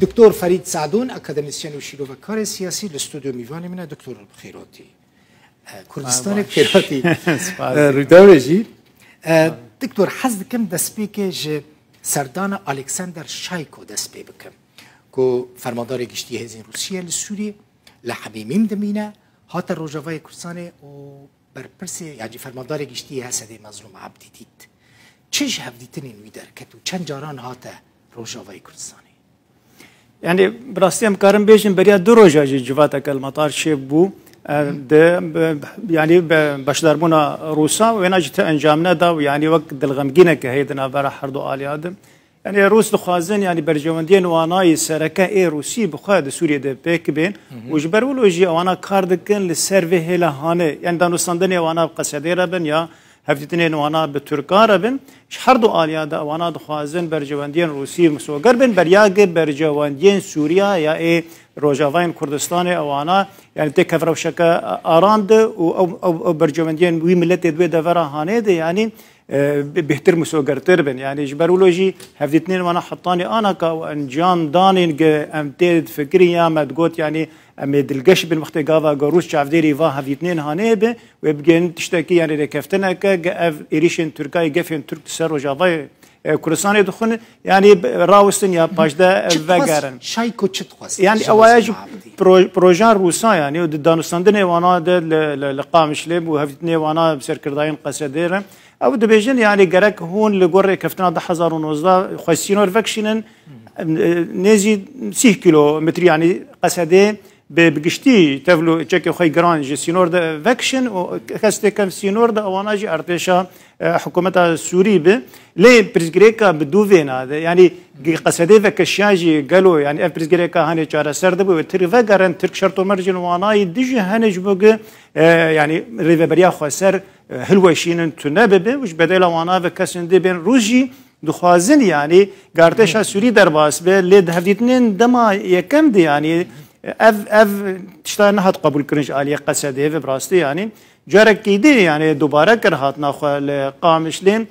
دكتور فريد سعدون اكاديميسيان وشيلوفكار سياسي الاستوديو ميفاني من دكتور الخيراتي كردستان خيراتي روداوجي دكتور حز كم دسبيكج سردان الكسندر شايكو دسبي بكم كو فرماندار گشتی هزین روسیه لسوریه لحمیمیم دمینه هات روجاوای کردستان و برپرسی یعنی فرماندار گشتی هسته مظلوم عبدی دید چش هفدیتنین وی درکت و چند جاران هات روجاوای کردستانی يعني براستي ام كارم بيجن بريا دروجا جواتك المطار شيبو يعني بشدربونا روسا وين اجت انجامنا دا يعني وقت دلغمجينا كهيدنا برا حردو الي ادم يعني روس دخوازن يعني برجوندين واناي سركه اي روسي بخاد سوريا د بيك بين وجبرولوجي وانا كاردكن للسيرفي هلا هانه يعني دانوستاندني وانا قصديره بن يا هفتنين وانا بتركار بن شحردو اليا دا وانا دخوازن برجوندين روسي مسوغر بن برياق برجوندين سوريا يا اي روجافين كردستان وانا يعني تكفروا شكا اراند او برجوندين وي ملت دوي دفرا هانه دي يعني بيحتر مسوغر تربن يعني جبرولوجي هفتنين وانا حطاني انا كانجام دانين امتد فكري يا ما تقول يعني امد القش بالمختقافه قروش شافديري فا هفتنين هانيبه ويبقين تشتكي يعني ركفتنا كاف ايريشن تركاي قفين ترك سر وجافاي كردستان دخون يعني راوستن يا باشدا فغارن شايكو تشتخص يعني اواج بروجان روسا يعني دانوستاندني وانا لقام شلب وهفتني وانا بسر كرداين قصديره او دبيجن يعني جرك هون لقري كفتنا 2019 خسينور فاكشنن نزي 6 كيلومتر يعني قصدي بقشتي تفلو تشكي خوي جران جي سينور دا فاكشن وكاستي كم سينور دا وانا جي ارتشا حكومه السوري ب لي بريزغريكا بدوفينا يعني قصدي فكشاجي قالوا يعني بريزغريكا هاني جارا سرد بو تريفا غارن ترك شرطو مرجن وانا يدجي هانج بوغ يعني ريفبريا خسر هلوشين تنبب وش بدل وانا فكسن دي بين روجي دخوازن يعني قارتشا سوري درباس به لي هفديتنين دما يكم دي يعني اف تشتغل نهات قبول كرنج آلية قصدي في براستي يعني جارك كيدي يعني دوباره كرهات ناخو قامش لين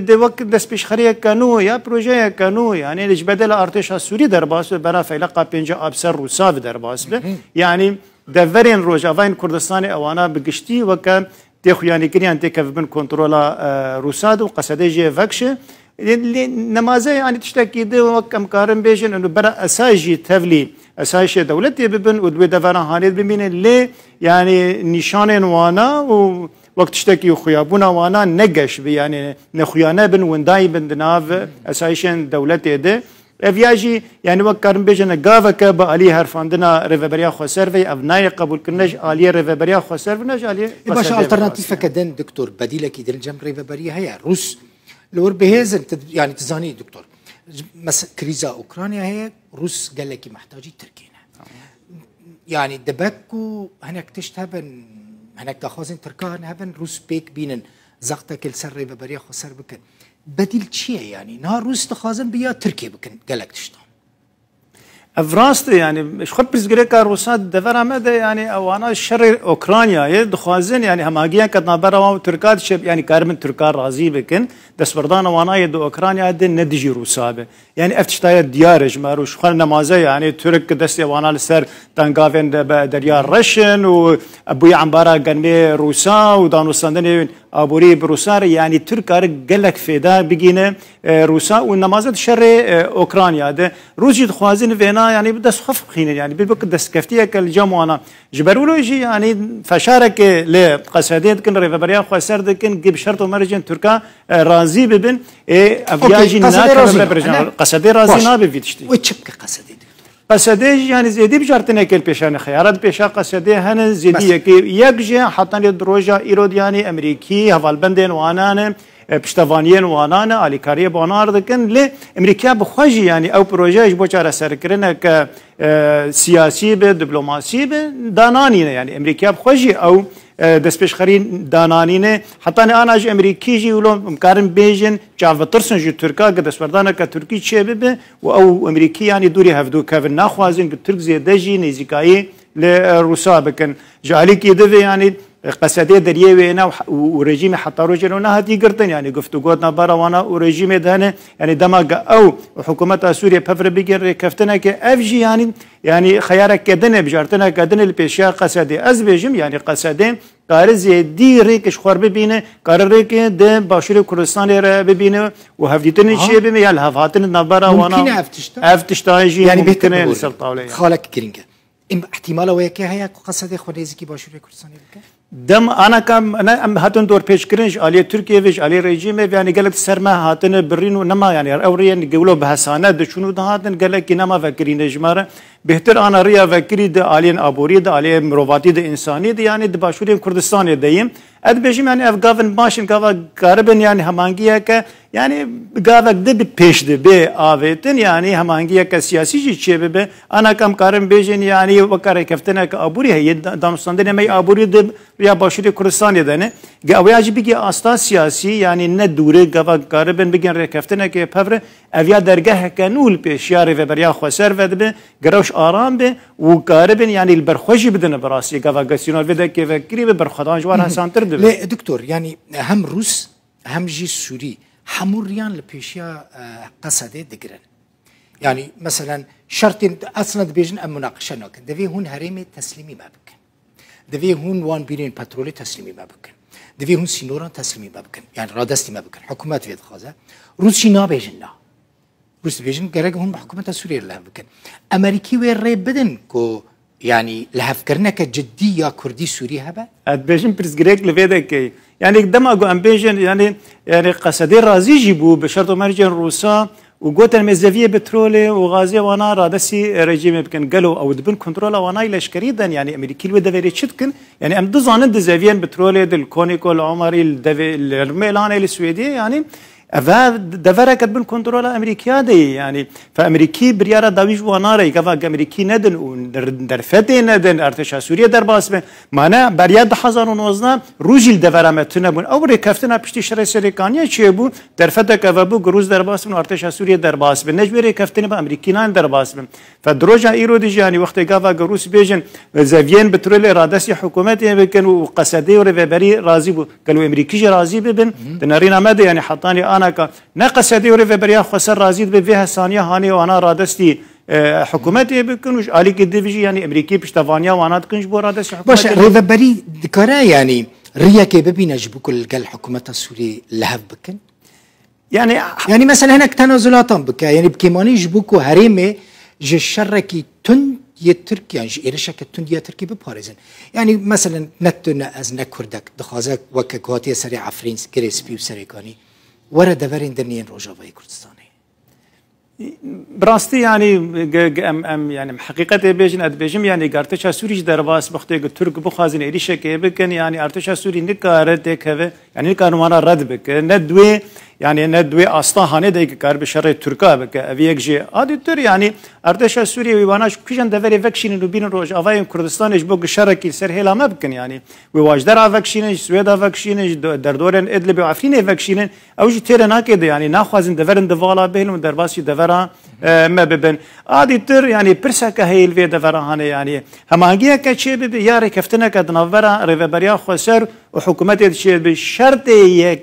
دي وقت دس بيش خريه كانو يا بروجي كانو يعني ليش بدل ارتشا سوري درباس برا فيلقا بينجا ابسر روسا درباس يعني دفرين روجافين كردستان اوانا بقشتي وكان تيخو يعني كريان تيكف بن كنترولا روساد وقصدي جي فاكش نمازه يعني تشتكي دي وكم كارم بيجن انه برا اساجي تفلي اساسي دولتي ببن ودوي دفران هانيد بمين اللي يعني نشان وانا وقت تشتكي خيابونا وانا نقش يعني نخيانا بن ونداي بن دناف اساسي دولتي دي افياجي يعني وكارم بيجن غافك بالي هرفاندنا ريفبريا خسرفي ابناي قبول كنج الي ريفبريا خسرفي نج الي باش الترناتيف كدن دكتور بديله كي دل جنب ريفبريا هي روس لور بهزن يعني تزاني دكتور مثلا كريزا اوكرانيا هي روس قال لك محتاجين تركينا يعني دبكو هناك تشتهبن هناك تاخذن تركان هبن روس بيك بينن زغتك السر ببريا خسر بكن بديل شيء يعني نهار روس تخازن بيا تركيا بكن قال لك تشتغل افراست يعني مش خد برزغريكا روسات دفر ماذا يعني او انا الشر اوكرانيا يدخوازن يعني هماجيا كنا برا تركات شب يعني كارمن تركار راضي بكن دس بردان وانا يد اوكرانيا دن ندجي روسابه يعني افتشتاي ديارج ماروش خل نمازه يعني ترك دس وانا لسر تنقافن دريا رشن وابوي عمبارا غني روسا ودانوستاندني ابوري بروسار يعني تركار قالك فدا بقينا روسا والنمازه شر اوكرانيا ده روسي دخوازن فينا يعني بدس خف خين يعني بالبك دس كفتيه كالجموانا جبرولوجي يعني فشارك لقصديت كن ريفبريا خسر دكن جيب شرط مرجن تركا رازي ببن افياجي ناك قصدي رازي نابي فيتشتي وتشبك قصدي يعني زيدي بجارتنا كل بيشان خيارات بيشا قصدي هن زيدي كي يكجي حطاني دروجا ايرودياني امريكي هفالبندن وانان پشتوانیان وانانا آلیکاری بانار دکن لی امریکا بخواجی يعني او پروژه بو چاره سر کرنه که سیاسی به دیپلماسی به دانانینه يعني امریکا بخواجی او دست پیش خرین دانانینه حتی انا جو امریکی جی ولو مکارن بیجن جاو ترسن جو ترکا که دست بردانه که ترکی چه ببه و او امریکی يعني دوری هفدو که ناخوازن که ترک زیده جی نیزیکایی لروسا بکن جالی که دوی يعني قصدي دريه وينا ورجيم حتى رجلنا هدي قرطن يعني گفتگوات نبارا وانا ورجيم دهنه يعني دماغ او حكومه سوريا بفر بيجر كفتنا كافجي يعني خيارك كدنه بجارتنا كدنه البيشيا قصدي از بيجم يعني قصدي قارز دي ريكش خور ببينه قرر ريك ده باشور كردستان ببينه وهفتن شيء بما يعني هفاتن نبارا وانا ممكن افتشتاجي يعني بيتنا السلطه خالك كرينجا احتمال وياك هيا قصدي خوريزي كي باشور كردستان بك دم انا كم انا هاتن دور بيش كرنج على تركيا فيش على ريجيم يعني قالت سرما هاتن برينو نما يعني اوريا يقولوا بهسانه شنو ده هاتن قال لك نما فكرين جماره بهتر انا ريا فكري ده علين ابوري ده علي مروفاتي ده انساني ده يعني دباشوري كردستان دايم اد بيجي يعني افغان باشن كافا قربن يعني همانجيا ك يعني قافك ده بيش ده بي آفتن يعني همانجيا كسياسي شيء به انا كم كارم بيجن يعني وكاره كفتنا كابوري هي دانستان مي ابوري ده يا باشوري كردستان ده نه قاوياج بيجي اساس سياسي يعني ندوره قافا قربن بيجن ركفتنا كبفر اويا درگاه كانول بيشيار و بريا خسر ود به گروش آرام به و قربن يعني البرخوشي بدن براسي قافا گسيونال ودا كيف كري برخدان جوار حسانتر ده لا دكتور يعني هم روس هم جي سوري حموريان لبيشيا قصده دقرن يعني مثلا شرط اصلا بيجن ام مناقشه ناكن دفي هون هريمي تسليمي ما بكن دفي هون وان بيرين باترولي تسليمي ما بكن دفي هون سينوران تسليمي ما بكن يعني رادستي ما بكن حكومات فيد خازه روسي نا بيجن روس بيجن قرق هون حكومه سوريا لها بكن امريكي وير بدن كو يعني لهفكرنك جدية كردي سوري هبا بيجن برزجريك لفيدك يعني دماغو امبيجن يعني قصدي رازي جيبو بشرط مرجن روسا وقوت المزافيه بترولي وغازي وانا رادسي رجيم بكن قالوا او دبن كنترول وانا لشكريدا يعني امريكي الودا فيري تشتكن يعني ام دزان دزافيان بترولي دل كونيكو العمري الميلاني السويدي يعني أفا دفرك بن كنترول أمريكا دي يعني فأمريكي بريارة داويش واناري كفا أمريكي ندن ودرفتي ندن ارتشا سوريا در باسمه معناه برياد حزار ونوزنا روجيل دفرامتنا بون أو ركفتنا بشتي شري سريكانيا چه بو درفتك كفا بو گروز در باسمه ارتشا سوريا در باسمه نجبي ركفتنا بأمريكي نان در باسمه فدروجا إيرو دي يعني وقت كفا گروس بيجن زافيان بترولي رادسي حكومتي بكن وقصدي ورفبري رازي بو قالوا أمريكي رازي ببن دنارينا مدى يعني حطاني أنا نقص هذه ورفة بريا خسر رازيد بفيها ثانية هاني وانا رادستي حكومتي بكنوش عليك الدفجي يعني امريكي بشتفانيا وانا تكنش بو رادستي حكومتي باش رفة بري ذكرى يعني ريا كي ببينا جبوك القل حكومة السوري لهف بكن يعني مثلا هناك تنازلات بك يعني بكيماني جبوكو هريمي جي الشركي تن يتركي يعني إيرشك تن يتركي بباريزن يعني مثلا نتنا از نكردك دخازك وككواتي سري عفرين كريسبي وسريكاني ورا دفرين دنيين روجافاي كردستاني براستي يعني يعني حقيقة بيجن أدبيجم يعني ارتشا سوري درباس بختي ترك بخازن إيريشة كيبكن يعني ارتشا سوري نكارت كذا يعني نكار وانا رد بك ندوي يعني ندوي أصلاً هنديك كار بشر تركا بك أبيك جي هذا تر يعني ارتشا سوري ويواناش كيشان دفري فكشين لبين روج أفاي كردستان إجبوك شركي سر هلا ما بكن يعني وواجدر فكشين سويدا فكشين دردورن إدلب وعفرين فكشين أو جي تيرنا كده يعني ناخذين دفرن دفالا بينهم درباسي دفرا ما ببن هذا تر يعني برسك هي الفي دفرا هنا يعني همانجيا كشيء بياري كفتنا كدنافرا ريفبريا خسر وحكومة الشيء بالشرط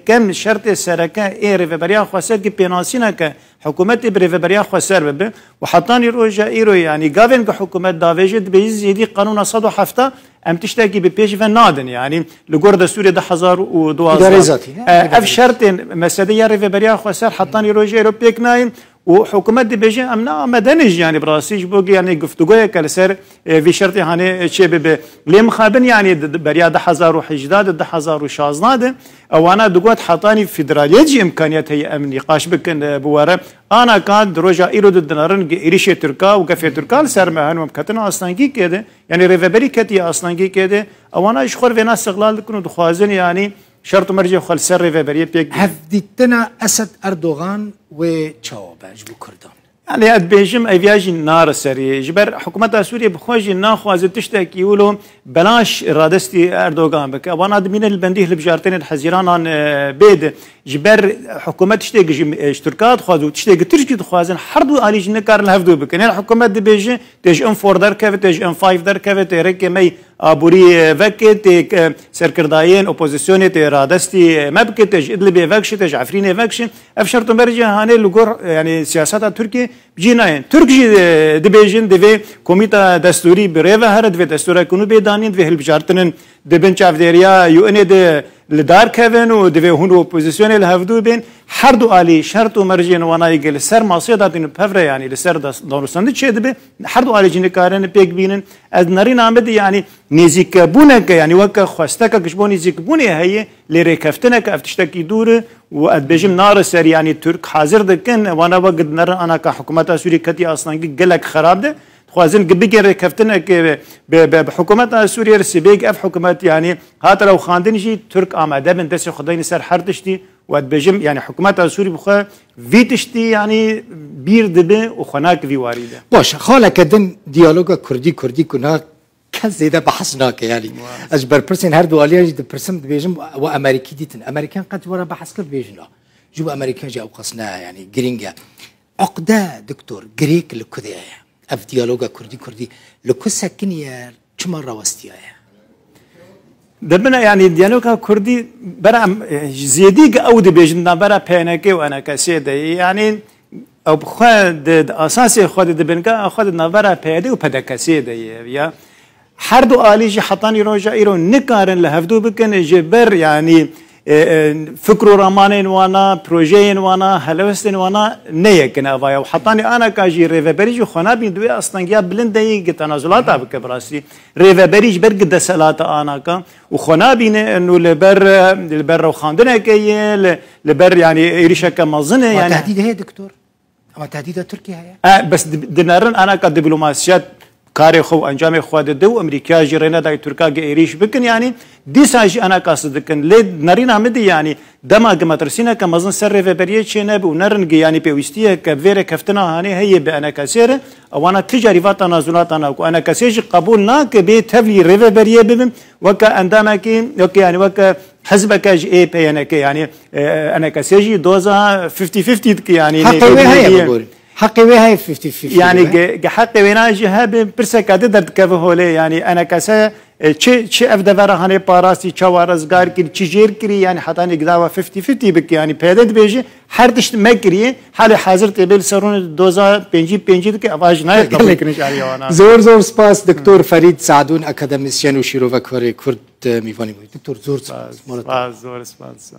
كم شرط السركة ريفبريا خسر كي بيناسينا كحكومة بريفبريا خسر بب وحطاني روجا إيرو يعني قابل كحكومة دافيجد بيزيدي قانون صدو حفتا أم تشتكي ببيش فنادن يعني لجورد سوريا ده 1012 أف شرط مسألة ريفبريا خسر حطاني روجا إيرو بيكناين وحكومة دي بيجي أمنا مدنج يعني براسيج بوجي يعني قفتوجي كالسر في شرط هاني شيء بب ليه خابن يعني بريا ده 1011 ده 1016 أو أنا دقوت حطاني فيدرالية جي إمكانيات هي أمن نقاش بكن بواره أنا كان دروجا إيرود الدنارن إيريشة تركا وكفية تركا سر مهن ومكتنا أصلاً كي كده يعني ريفبري كتي أصلاً كي كده أو أنا إشخور في ناس استغلال كانوا دخوازن يعني شرط مرجع خل سر ريفبري بيك هفديتنا أسد أردوغان وتشاوباج بكردان يعني أدبيجم أيفياجي نار سري جبر حكومة سوريا بخواجي ناخواز تشتكي يقولوا بلاش رادستي أردوغان بك وانا من البنديه اللي بجارتين الحزيران عن بيد جبر حكومة تشتغل اشتراكات خذوا تشتغل تركي تخوازن حردو آلي جنة كارن هفدو بكن يعني الحكومة دبيجي تيج ام 4 در كفت تيج ام 5 در كفت تركي مي ابوري فكت تيك سركرداين اوبوزيسيون تي رادستي ما بكت تيج ادلبي فاكش تيج عفرين فاكش افشرتو مرجع هاني لغور يعني سياسات تركي بجيناين تركي دبيجن دبي كوميتا دستوري بريفا هرد في دستور كونو بيدانين في هالبجارتن دبن شافديريا يو ان دي لدار كيفن ودفي هون اوبوزيسيون الهفدو بين حردو آلي شرط ومرجين وانا يقل سر مصيدة دين بفرة يعني لسر دارستان شيء دبي حردو آلي جين كارن بيك بينن از نارين عمد يعني نزيك بونك يعني وك خواستك كشبون نزيك بوني هي لريكفتنك افتشتكي دور واد بيجم نار سر يعني ترك حاضر دكن وانا وقت نر انا كحكومة سوري كتي اصلا قلك خراب ده خوازن قبيجر كفتنا بحكومة سوريا السبيق اف حكومة يعني هات لو خاندن شي ترك آماده من دس خدين سر حرتشتي واد بجم يعني حكومة سوريا بخا فيتشتي يعني بير دبه وخناك في وارده باش خاله كدن ديالوجا كردي كنا كزيده بحثناك يعني اجبر برسن هر دواليا جد برسم بيجم وامريكي ديتن امريكان قد ورا بحث كل بيجنا جو امريكان جا قصنا يعني جرينجا عقده دكتور جريك لكذا اف ديالوجا كردي لكو سكنيا كم روستيا دبنا يعني ديالوجا كردي برا زيديق او دبيجنا برا بينكي وانا كسيده يعني او بخد اساسي خد دبنكا خد نبرا بيدي وبدا كسيده يا حردو آليجي حطاني روجا ايرو نكارن لهفدو بكن جبر يعني فكرو رمانين وانا بروجين وانا هلوستين وانا نيكن افايا وحطاني انا كاجي ريفابريج وخنا بيدوي اصلا جاب بلندي تنازلات بكبراسي ريفابريج برق دسالات انا كا وخنا بين انه البر وخاندنا كي البر يعني ايريشا كمظنه يعني تهديد هي دكتور اما تهديد تركيا هي بس دنارن انا كدبلوماسيات كاري خو انجام خواد دو امريكا جيرنا داي تركا ايريش بكن يعني دي ساجي انا قاصدكن لي نارينا مدي يعني دما كمترسينا كمزن سر في بريه شنب ونرنج يعني بيوستيه كفير كفتنا هاني هي بانا كسير او انا تجاربات تنازلات انا وانا كسيج قبولنا كبي تفلي ريفي بريه بم وكا عندما كي اوكي يعني وكا حزبك اي بي انا كي يعني انا كسيجي دوزا 50 يعني حقي وهاي 50 يعني حقي وينا جهاب برسك عدد كيف هولي يعني انا كسا چه افدفر هاني باراستي چوارزگار كي چجير كري يعني حتى نقداوا 50 بك يعني پیدد بيجي هر تشت مكري حال حاضر تبل سرون دوزا پنجي دك اواج نه لكن شاريوانا زور سپاس دكتور فريد سعدون اكاديميسيان وشيروفا كوري كرد ميفاني دكتور زور سپاس زور سپاس